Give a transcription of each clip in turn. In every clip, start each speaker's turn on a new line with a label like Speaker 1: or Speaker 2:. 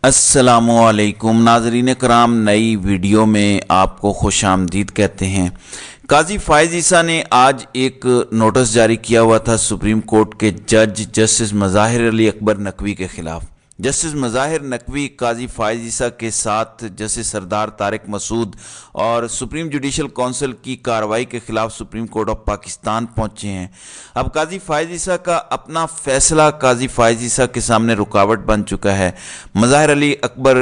Speaker 1: अस्सलामुअलैकुम नाजरीन कराम, नई वीडियो में आपको खुश आमदीद कहते हैं। काजी फायज़ ईसा ने आज एक नोटिस जारी किया हुआ था सुप्रीम कोर्ट के जज जस्टिस मज़ाहिर अली अकबर नकवी के ख़िलाफ़। जस्टिस मज़ाहिर नकवी काजी फायज़ ईसा के साथ जस्टिस सरदार तारिक मसूद और सुप्रीम जुडिशल काउंसिल की कार्रवाई के ख़िलाफ़ सुप्रीम कोर्ट ऑफ पाकिस्तान पहुंचे हैं। अब काजी फायज़ ईसा का अपना फैसला काजी फायज़ ईसा के सामने रुकावट बन चुका है मज़ाहिर अली अकबर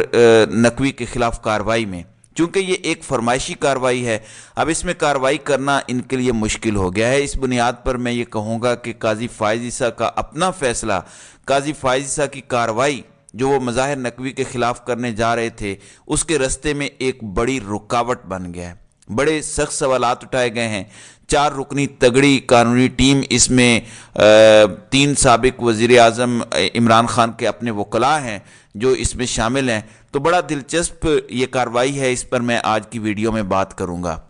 Speaker 1: नकवी के ख़िलाफ़ कार्रवाई में। चूँकि ये एक फरमाइशी कार्रवाई है, अब इसमें कार्रवाई करना इनके लिए मुश्किल हो गया है। इस बुनियाद पर मैं ये कहूँगा कि काजी फायज़ ईसा का अपना फैसला, काजी फायज़ ईसा की कार्रवाई जो वो मज़ाहिर नकवी के ख़िलाफ़ करने जा रहे थे, उसके रास्ते में एक बड़ी रुकावट बन गया है। बड़े सख्त सवालात उठाए गए हैं। 4 रुकनी तगड़ी कानूनी टीम, इसमें 3 साबिक वज़ीर आज़म इमरान खान के अपने वकला हैं जो इसमें शामिल हैं। तो बड़ा दिलचस्प ये कार्रवाई है, इस पर मैं आज की वीडियो में बात करूंगा।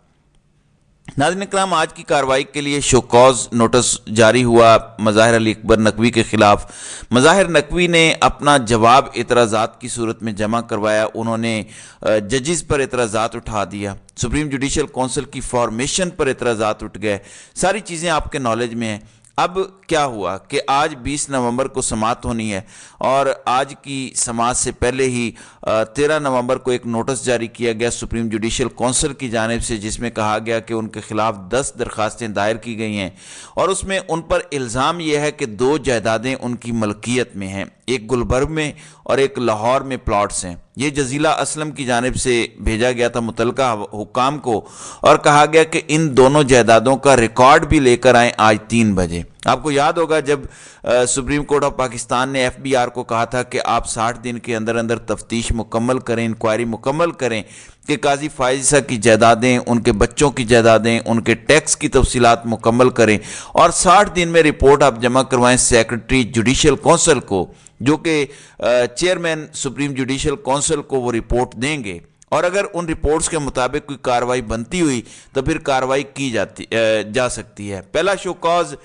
Speaker 1: नाज़रीन इकराम, आज की कार्रवाई के लिए शोकॉज नोटिस जारी हुआ मज़ाहिर अली अकबर नकवी के ख़िलाफ़। मज़ाहिर नकवी ने अपना जवाब एतराज़ात की सूरत में जमा करवाया। उन्होंने जजेस पर एतराज़ात उठा दिया, सुप्रीम जुडिशल काउंसिल की फॉर्मेशन पर एतराज़ात उठ गए। सारी चीज़ें आपके नॉलेज में हैं। अब क्या हुआ कि आज 20 नवंबर को समाअत होनी है और आज की समाअत से पहले ही 13 नवंबर को एक नोटिस जारी किया गया सुप्रीम जुडिशल काउंसिल की जानिब से, जिसमें कहा गया कि उनके खिलाफ 10 दरखास्तें दायर की गई हैं और उसमें उन पर इल्ज़ाम यह है कि 2 जायदादें उनकी मलकियत में हैं, एक गुलबर्ग में और एक लाहौर में प्लॉट्स हैं। ये जजीला असलम की जानिब से भेजा गया था मुतलका हुकाम को और कहा गया कि इन दोनों जायदादों का रिकॉर्ड भी लेकर आएँ आज 3 बजे। आपको याद होगा जब सुप्रीम कोर्ट ऑफ पाकिस्तान ने FBI को कहा था कि आप 60 दिन के अंदर अंदर तफ्तीश मुकम्मल करें, इंक्वायरी मुकम्मल करें कि काजी फायज़ ईसा की जायदादें, उनके बच्चों की जायदादें, उनके टैक्स की तफसीलात मुकम्मल करें और 60 दिन में रिपोर्ट आप जमा करवाएं सेक्रेटरी जुडिशल काउंसिल को, जो कि चेयरमैन सुप्रीम जुडिशल काउंसिल को वो रिपोर्ट देंगे। और अगर उन रिपोर्ट्स के मुताबिक कोई कार्रवाई बनती हुई तो फिर कार्रवाई की जा सकती है। पहला शोकॉज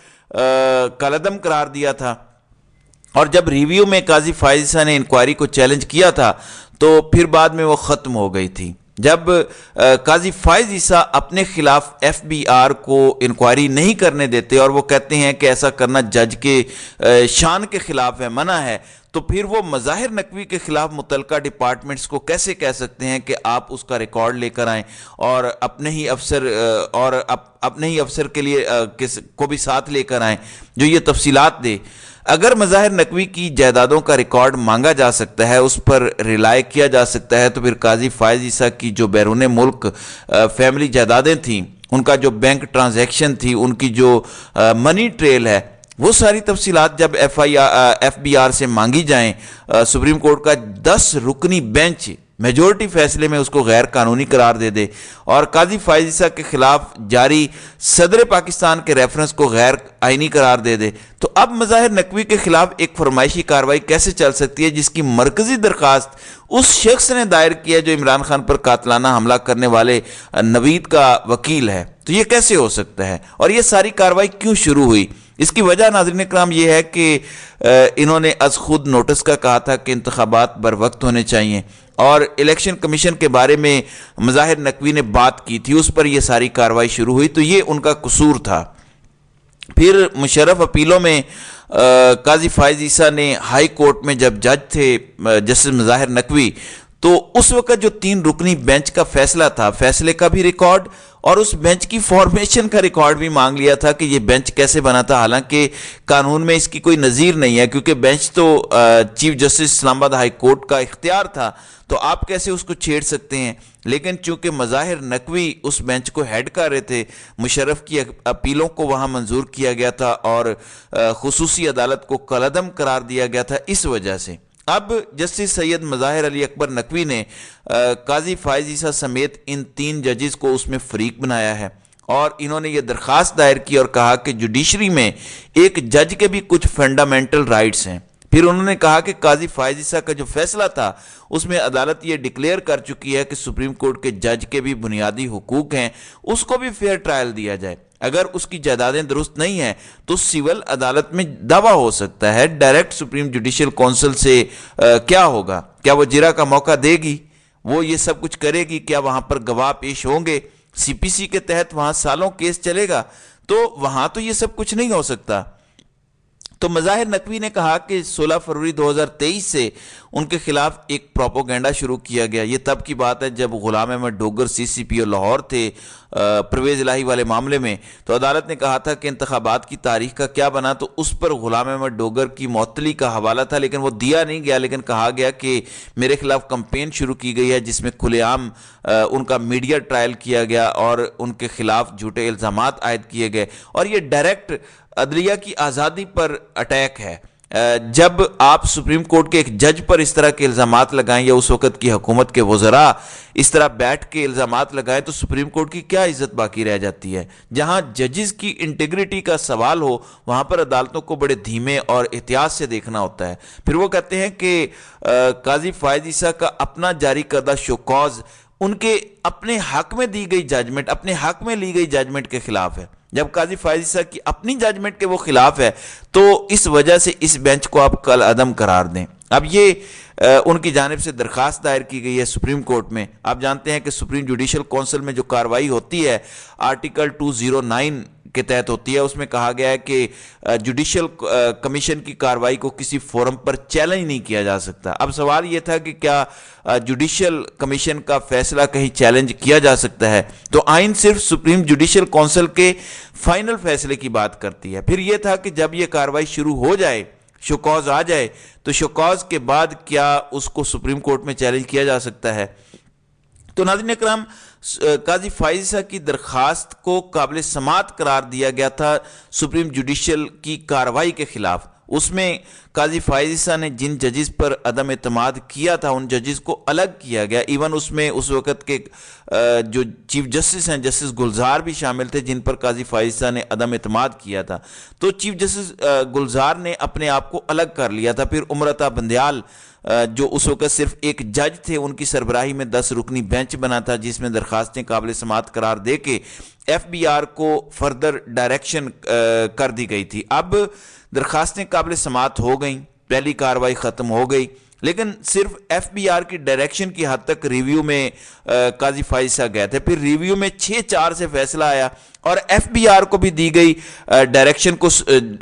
Speaker 1: कलअदम करार दिया था और जब रिव्यू में काजी फायज़ ईसा ने इंक्वायरी को चैलेंज किया था तो फिर बाद में वो ख़त्म हो गई थी। जब काजी फायज़ ईसा अपने खिलाफ FBI को इंक्वायरी नहीं करने देते और वो कहते हैं कि ऐसा करना जज के शान के खिलाफ है, मना है, तो फिर वो मज़ाहिर नकवी के खिलाफ मुतलका डिपार्टमेंट्स को कैसे कह सकते हैं कि आप उसका रिकॉर्ड लेकर आएँ और अपने ही अफसर के लिए किस को भी साथ लेकर आएँ जो ये तफसीलात दे। अगर मज़ाहिर नकवी की जायदादों का रिकॉर्ड मांगा जा सकता है, उस पर रिलाय किया जा सकता है, तो फिर काजी फायज़ ईसा की जो बैरून मुल्क फैमिली जायदादें थीं, उनका जो बैंक ट्रांजैक्शन थी, उनकी जो मनी ट्रेल है, वो सारी तफसीलात जब FBI से मांगी जाएं, सुप्रीम कोर्ट का 10 रुकनी बेंच मेजॉरिटी फैसले में उसको गैर कानूनी करार दे दे और काजी फायज़ ईसा के खिलाफ जारी सदर पाकिस्तान के रेफरेंस को गैर आइनी करार दे दे, तो अब मज़ाहिर नकवी के खिलाफ एक फरमाइशी कार्रवाई कैसे चल सकती है जिसकी मरकजी दरखास्त उस शख्स ने दायर की है जो इमरान खान पर कातलाना हमला करने वाले नवीद का वकील है। तो ये कैसे हो सकता है और ये सारी कार्रवाई क्यों शुरू हुई? इसकी वजह नाज़रीन इकराम ये है कि इन्होंने अज खुद नोटिस का कहा था कि इंतखाबात बर वक्त होने चाहिए और इलेक्शन कमीशन के बारे में मज़ाहिर नकवी ने बात की थी, उस पर यह सारी कार्रवाई शुरू हुई, तो ये उनका कसूर था। फिर मुशर्रफ अपीलों में काजी फायज़ ईसा ने हाई कोर्ट में जब जज थे जस्टिस मज़ाहिर नकवी, तो उस वक्त जो 3 रुकनी बेंच का फैसला था, फैसले का भी रिकॉर्ड और उस बेंच की फॉर्मेशन का रिकॉर्ड भी मांग लिया था कि ये बेंच कैसे बना था। हालांकि कानून में इसकी कोई नज़ीर नहीं है क्योंकि बेंच तो chief justice Islamabad high court का इख्तियार था, तो आप कैसे उसको छेड़ सकते हैं। लेकिन चूंकि मज़ाहिर नकवी उस बेंच को हेड कर रहे थे, मुशर्रफ की अपीलों को वहाँ मंजूर किया गया था और खुसूसी अदालत को कलअदम करार दिया गया था। इस वजह से अब जस्टिस सैयद मज़ाहिर अली अकबर नकवी ने काजी फायज़ ईसा समेत इन 3 जजेस को उसमें फरीक बनाया है और इन्होंने ये दरख्वास्त दायर की और कहा कि जुडिशरी में एक जज के भी कुछ फंडामेंटल राइट्स हैं। फिर उन्होंने कहा कि काजी फायज़ ईसा का जो फैसला था उसमें अदालत ये डिक्लेयर कर चुकी है कि सुप्रीम कोर्ट के जज के भी बुनियादी हुकूक हैं, उसको भी फेयर ट्रायल दिया जाए। اگر اس کی جائیدادیں درست نہیں ہیں تو سول عدالت میں دعویٰ ہو سکتا ہے. ڈائریکٹ سپریم جوڈیشل کونسل سے کیا ہوگا؟ کیا وہ جرا کا موقع دے گی؟ وہ یہ سب کچھ کرے گی؟ کیا وہاں پر گواہ پیش ہوں گے؟ سی پی سی کے تحت وہاں سالوں کیس چلے گا، تو وہاں تو یہ سب کچھ نہیں ہو سکتا. تو مظاہر نقوی نے کہا کہ 16 فروری 2023 سے ان کے خلاف ایک پروپوگنڈا شروع کیا گیا. یہ تب کی بات ہے جب غلام احمد ڈوگر سی سی پی او لاہور تھے پرویز الہی والے معاملے میں. تو عدالت نے کہا تھا کہ انتخابات کی تاریخ کا کیا بنا، تو اس پر غلام احمد ڈوگر کی معطلی کا حوالہ تھا، لیکن وہ دیا نہیں گیا. لیکن کہا گیا کہ میرے خلاف کمپین شروع کی گئی ہے جس میں کھلے عام ان کا میڈیا ٹرائل کیا گیا اور ان کے خلاف جھوٹے الزامات عائد کیے گئے، اور یہ ڈائریکٹ عدلیہ کی آزادی پر اٹیک ہے. جب آپ سپریم کورٹ کے ایک جج پر اس طرح کے الزامات لگائیں یا اس وقت کی حکومت کے وزراء اس طرح بیٹھ کے الزامات لگائیں تو سپریم کورٹ کی کیا عزت باقی رہ جاتی ہے؟ جہاں ججز کی انٹیگریٹی کا سوال ہو وہاں پر عدالتوں کو بڑے دھیمے اور احتیاط سے دیکھنا ہوتا ہے. پھر وہ کہتے ہیں کہ قاضی فائز عیسیٰ کا اپنا جاری کردہ شوکاز ان کے اپنے حق میں دی گئی ججمنٹ، اپنے حق میں لی گئی ججمنٹ کے خلاف ہے. جب قاضی فائز عیسیٰ کی اپنی ججمنٹ کے وہ خلاف ہے تو اس وجہ سے اس بینچ کو آپ کل عدم قرار دیں. اب یہ ان کی جانب سے درخواست دائر کی گئی ہے سپریم کورٹ میں. آپ جانتے ہیں کہ سپریم جوڈیشل کونسل میں جو کارروائی ہوتی ہے آرٹیکل 209 کے تحت ہوتی ہے. اس میں کہا گیا ہے کہ جوڈیشل کمیشن کی کارروائی کو کسی فورم پر چیلنج نہیں کیا جا سکتا. اب سوال یہ تھا کہ کیا جوڈیشل کمیشن کا فیصلہ کہیں چیلنج کیا جا سکتا ہے؟ تو آئین صرف سپریم جوڈیشل کونسل کے فائنل فیصلے کی بات کرتی ہے. پھر یہ تھا کہ جب یہ کارروائی شروع ہو جائے، شوکاز آ جائے، تو شوکاز کے بعد کیا اس کو سپریم کورٹ میں چیلنج کیا جا سکتا ہے؟ تو ناظرین اکرام، قاضی فائز عیسیٰ کی درخواست کو قابل سماعت قرار دیا گیا تھا سپریم جوڈیشل کی کارروائی کے خلاف. اس میں قاضی فائز عیسیٰ نے جن ججز پر عدم اعتماد کیا تھا ان ججز کو الگ کیا گیا. ایون اس میں اس وقت کے جو چیف جسٹس ہیں جسٹس گلزار بھی شامل تھے جن پر قاضی فائز عیسیٰ نے عدم اعتماد کیا تھا. تو چیف جسٹس گلزار نے اپنے آپ کو الگ کر لیا تھا. پھر امرتا بندیال جو اس وقت صرف ایک جج تھے، ان کی سربراہی میں 10 رکنی بینچ بنا تھا جس میں درخواستیں قابل سماعت قرار دے کے ایف بی آر کو فردر ڈائریکشن کر دی گئی تھی. اب درخواستیں قابل سماعت ہو گئیں، پہلی کارروائی ختم ہو گئی، لیکن صرف ایف بی آر کی ڈائریکشن کی حد تک ریویو میں قاضی فائز عیسیٰ گئے تھے. پھر ریویو میں 6-4 سے فیصلہ آیا اور ایف بی آر کو بھی دی گئی ڈائریکشن کو،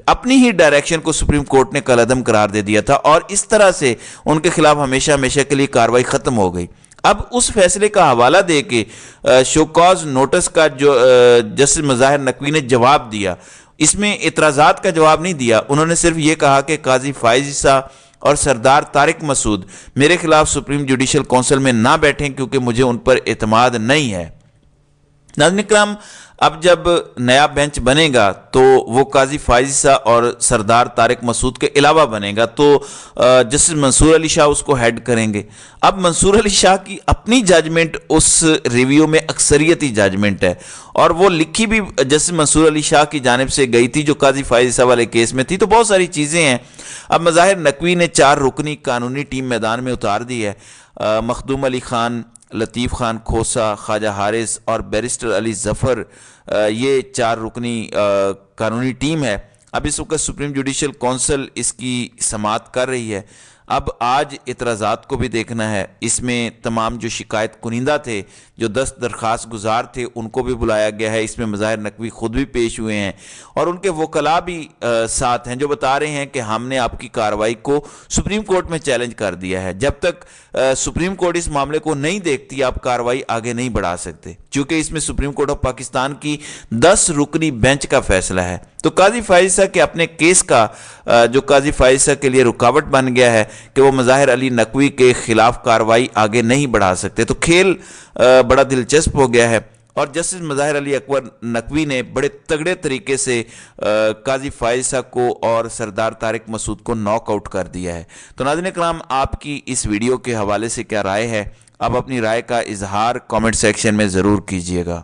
Speaker 1: اپنی ہی ڈائریکشن کو سپریم کورٹ نے کل عدم قرار دے دیا تھا، اور اس طرح سے ان کے خلاف ہمیشہ ہمیشہ کے لیے کارروائی ختم ہو گئی. اب اس فیصلے کا حوالہ دے کے شوکاز نوٹس کا جو جسٹس مظاہر نقوی نے جواب دیا، اس میں اعتراضات کا جواب نہیں دیا. انہوں نے صرف یہ کہا کہ قاضی فائز عیسیٰ اور سردار طارق مسعود میرے خلاف سپریم جوڈیشل کونسل میں نہ بیٹھیں کیونکہ مجھے ان پر اعتماد نہیں ہے. ناظرین اکرام، اب جب نیا بینچ بنے گا تو وہ قاضی فائز عیسیٰ اور سردار طارق مسعود کے علاوہ بنے گا، تو جسٹس منصور علی شاہ اس کو ہیڈ کریں گے. اب منصور علی شاہ کی اپنی ججمنٹ اس ریویو میں اکثریتی ججمنٹ ہے، اور وہ لکھی بھی جسٹس منصور علی شاہ کی جانب سے گئی تھی جو قاضی فائز عیسیٰ والے کیس میں تھی. تو بہت ساری چیزیں ہیں. اب مظاہر نقوی نے 4 رکنی قانونی ٹیم میدان میں اتار دی ہے. مخدوم علی خان، لطیف خان کھوسا، خواجہ حارث اور بیرسٹر علی ظفر، یہ 4 رکنی قانونی ٹیم ہے. اب اس وقت سپریم جوڈیشل کونسل اس کی سماعت کر رہی ہے. اب آج اعتراضات کو بھی دیکھنا ہے. اس میں تمام جو شکایت کنندہ تھے، جو 10 درخواست گزار تھے، ان کو بھی بلایا گیا ہے. اس میں مظاہر نقوی خود بھی پیش ہوئے ہیں اور ان کے وکلاء بھی ساتھ ہیں جو بتا رہے ہیں کہ ہم نے آپ کی کارروائی کو سپریم کورٹ میں چیلنج کر دیا ہے. جب تک سپریم کورٹ اس معاملے کو نہیں دیکھتی آپ کارروائی آگے نہیں بڑھا سکتے، چونکہ اس میں سپریم کورٹ آف پاکستان کی 10 رکنی بینچ کا فیصلہ ہے. تو قاضی فائز عیسیٰ کے اپنے کیس کا جو قاضی فائز عیسیٰ کے لیے رکاوٹ بن گیا ہے کہ وہ مظاہر علی نقوی کے خلاف کارروائی آگے نہیں بڑھا سکتے. تو کھیل بڑا دلچسپ ہو گیا ہے اور جسٹس مظاہر علی اکبر نقوی نے بڑے تگڑے طریقے سے قاضی فائز عیسیٰ کو اور سردار طارق مسعود کو ناک آؤٹ کر دیا ہے. تو ناظرین اکرام، آپ کی اس ویڈیو کے حوالے سے کیا رائے ہے؟ آپ اپنی رائے کا اظہار کامنٹ سیکشن میں ضرور کیجیے گا.